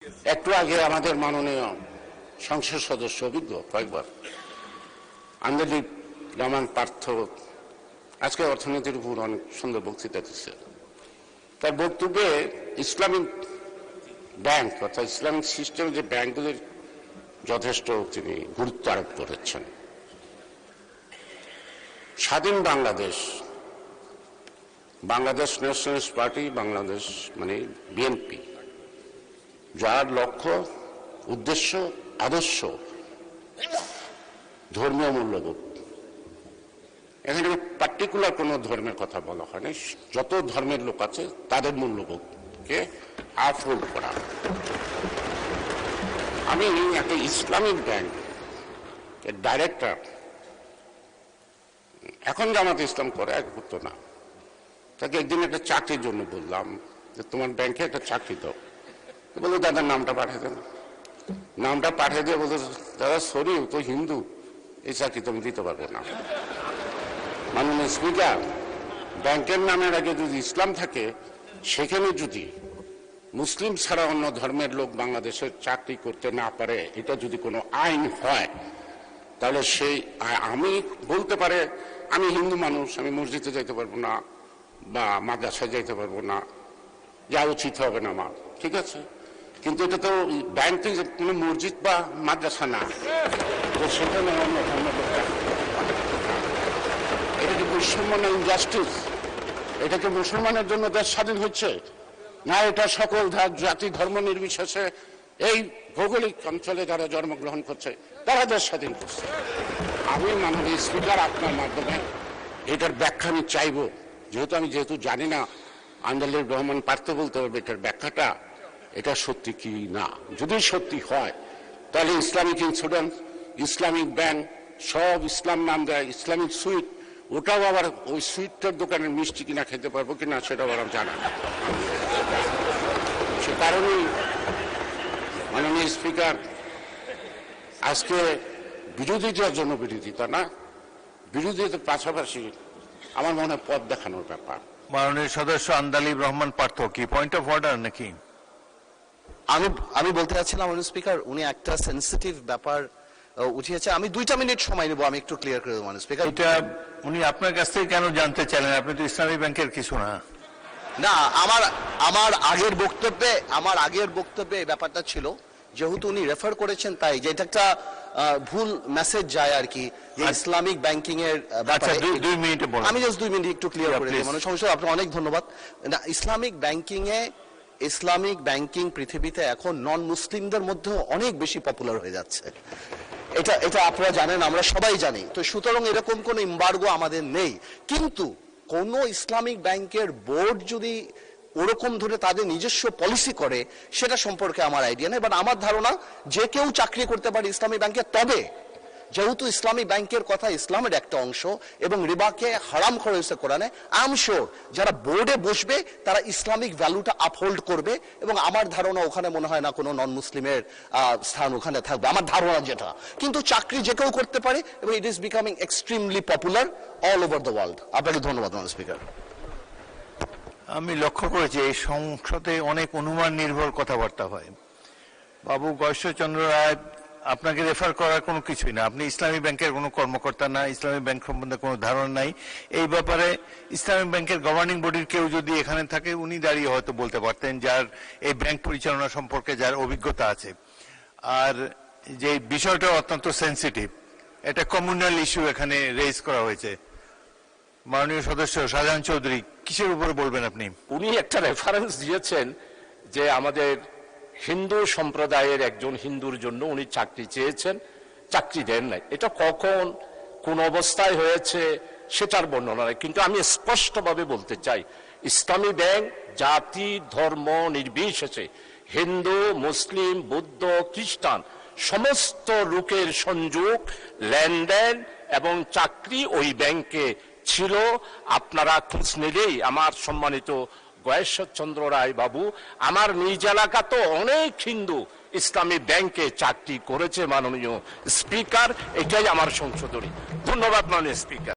একটু আগে আমাদের মাননীয় সংসদ সদস্য অভিজ্ঞ কয়েকবার আন্দোলিক রহমান পার্থ আজকে অর্থনীতির উপর অনেক সুন্দর বক্তৃতা দিচ্ছে। তার বক্তব্যে ইসলামিক ব্যাংক অর্থাৎ ইসলামিক সিস্টেম যে ব্যাংকগুলির যথেষ্ট তিনি গুরুত্ব আরোপ করেছেন। স্বাধীন বাংলাদেশ ন্যাশনালিস্ট পার্টি, বাংলাদেশ মানে বিএনপি, যার লক্ষ্য উদ্দেশ্য আদর্শ ধর্মীয় মূল্যবোধ, এখানে পার্টিকুলার কোনো ধর্মের কথা বলা হয়নি, যত ধর্মের লোক আছে তাদের মূল্যবোধকে আপহোল্ড করা। আমি একটা ইসলামিক ব্যাংক এর ডাইরেক্টর, এখন জামাতে ইসলাম করে, এক করতো না, তাকে একদিন একটা চাকরির জন্য বললাম যে তোমার ব্যাংকে একটা চাকরি দাও। বললো দাদার নামটা পাঠিয়ে দেন। নামটা পাঠিয়ে দিয়ে বলতো দাদা সরি ও তো হিন্দু, এই চাকরি তো আমি দিতে পারবো না। মাননীয় স্পিকার, ব্যাংকের নামের আগে যদি ইসলাম থাকে, সেখানে যদি মুসলিম ছাড়া অন্য ধর্মের লোক বাংলাদেশের চাকরি করতে না পারে, এটা যদি কোনো আইন হয়, তাহলে সেই আমি বলতে পারে আমি হিন্দু মানুষ, আমি মসজিদে যাইতে পারবো না বা মাদ্রাসায় যাইতে পারবো না, যা উচিত হবে না আমার, ঠিক আছে, কিন্তু এটা তো ব্যাংক কোনো মসজিদ বা মাদ্রাসা না, তো সেখানে অন্য ধর্মের লোক, এটা কি বৈষম্য না ইনজাস্টিস? এটা কি মুসলমানের জন্য দেশ স্বাধীন হচ্ছে না? এটা সকল জাতি ধর্ম নির্বিশেষে এই ভৌগোলিক অঞ্চলে যারা জন্মগ্রহণ করছে তারা দেশ স্বাধীন করছে। আমি মাননীয় স্পিকার আপনার মাধ্যমে এটার ব্যাখ্যা আমি চাইব, যেহেতু জানি না, আন্দোলিক রহমান পার্থ বলতে হবে এটার ব্যাখ্যাটা, এটা সত্যি কি না। যদি সত্যি হয় তাহলে ইসলামিক ইন্স্যুরেন্স, ইসলামিক ব্যাংক, সব ইসলাম নাম দেয়, ইসলামিক সুইট, ওটাও আবার ওই সুইটটার দোকানের মিষ্টি কিনা খেতে পারবো কিনা সেটাও আবার জানা না। সে কারণেই মাননীয় স্পিকার, আজকে বিরোধীদের জন্য বিরোধিতা না, বিরোধীদের পাশাপাশি আমার মনে হয় পথ দেখানোর ব্যাপার। মাননীয় সদস্য আন্দালিব রহমান পার্থ, কি পয়েন্ট অফ অর্ডার নাকি? আমি বলতে চাচ্ছিলাম মাননীয় স্পিকার, উনি একটা সেন্সিটিভ ব্যাপার উঠিয়েছে। আমি 2টা মিনিট সময় নেবো, আমি একটু ক্লিয়ার করে দেবো মাননীয় স্পিকার। এটা উনি আপনার কাছ থেকে কেন জানতে চাইলেন? আপনি তো ইসলামী ব্যাংকের কিছু না। না, আমার আগের বক্তব্যে এই ব্যাপারটা ছিল, যেহেতু উনি রেফার করেছেন, তাই যে এটা একটা ভুল মেসেজ যায় আর কি, যে ইসলামিক ব্যাংকিং এর ব্যাপারে। 2 মিনিটে বলুন। আমি জাস্ট 2 মিনিট একটু ক্লিয়ার করে দিই মানে সমস্যা। আপনাকে অনেক ধন্যবাদ। না, ইসলামিক ব্যাংকিং পৃথিবীতে এখন নন মুসলিমদের মধ্যে অনেক বেশি পপুলার হয়ে যাচ্ছে। এটা আপনারা জানেন, আমরা সবাই জানি। তো সুতরাং এরকম কোনো এমবার্গো আমাদের নেই, কিন্তু কোন ইসলামিক ব্যাংকের বোর্ড যদি ওরকম ধরে তাদের নিজস্ব পলিসি করে, সেটা সম্পর্কে আমার আইডিয়া নেই। বাট আমার ধারণা যে কেউ চাকরি করতে পারে ইসলামী ব্যাংকে। তবে যেহেতু ইসলামী ব্যাংকের কথা ইসলামের একটা অংশ এবং রিবাকে হারাম করা হয়েছে কোরআনে, আই এম শিওর যারা বোর্ডে বসবে তারা ইসলামিক ভ্যালুটা আপহোল্ড করবে, এবং আমার ধারণা ওখানে মনে হয় না কোনো নন মুসলিমের স্থান ওখানে থাকবে, আমার ধারণা যেটা। কিন্তু চাকরি যে কেউ করতে পারে এবং it is becoming extremely popular all over the world. আপনাকে ধন্যবাদ মাননীয় স্পিকার। আমি লক্ষ্য করেছি এই সংসদে অনেক অনুমান নির্ভর কথাবার্তা হয়। বাবু গয়েশ্বরচন্দ্র রায়, আপনাকে রেফার করার কোনো কিছুই না, আপনি ইসলামী ব্যাংকের কোনো কর্মকর্তা না, ইসলামী ব্যাংক সম্বন্ধে কোনো ধারণা নাই। এই ব্যাপারে ইসলামী ব্যাংকের গভর্নিং বডির কেউ যদি এখানে থাকে, উনি দাঁড়িয়ে হয়তো বলতে পারতেন, যার এই ব্যাংক পরিচালনা সম্পর্কে যার অভিজ্ঞতা আছে। আর যে বিষয়টা অত্যন্ত সেন্সিটিভ, এটা কমিউনাল ইস্যু এখানে রেজ করা হয়েছে। মাননীয় সদস্য শাহজাহান চৌধুরী, কিসের উপরে বলবেন আপনি? উনি একটা রেফারেন্স দিয়েছেন যে আমাদের হিন্দু সম্প্রদায়ের একজন হিন্দুর জন্য উনি চাকরি চেয়েছেন, চাকরি দেন নাই। এটা কখন কোন অবস্থায় হয়েছে সেটার বর্ণনা নাই, কিন্তু আমি স্পষ্টভাবে বলতে চাই, ইসলামী ব্যাংক জাতি ধর্ম নির্বিশেষে হিন্দু মুসলিম বৌদ্ধ খ্রিস্টান সমস্ত লোকের সংযোগ লেনদেন এবং চাকরি ওই ব্যাংকে ছিল। আপনারা খোঁজ নিলেই আমার সম্মানিত গয়েশ্বরচন্দ্র রায় বাবু, আমার নিজ এলাকা তো অনেক হিন্দু ইসলামী ব্যাংকে চাকরি করেছে। মাননীয় স্পিকার, এটাই আমার সংশোধনী। ধন্যবাদ মাননীয় স্পিকার।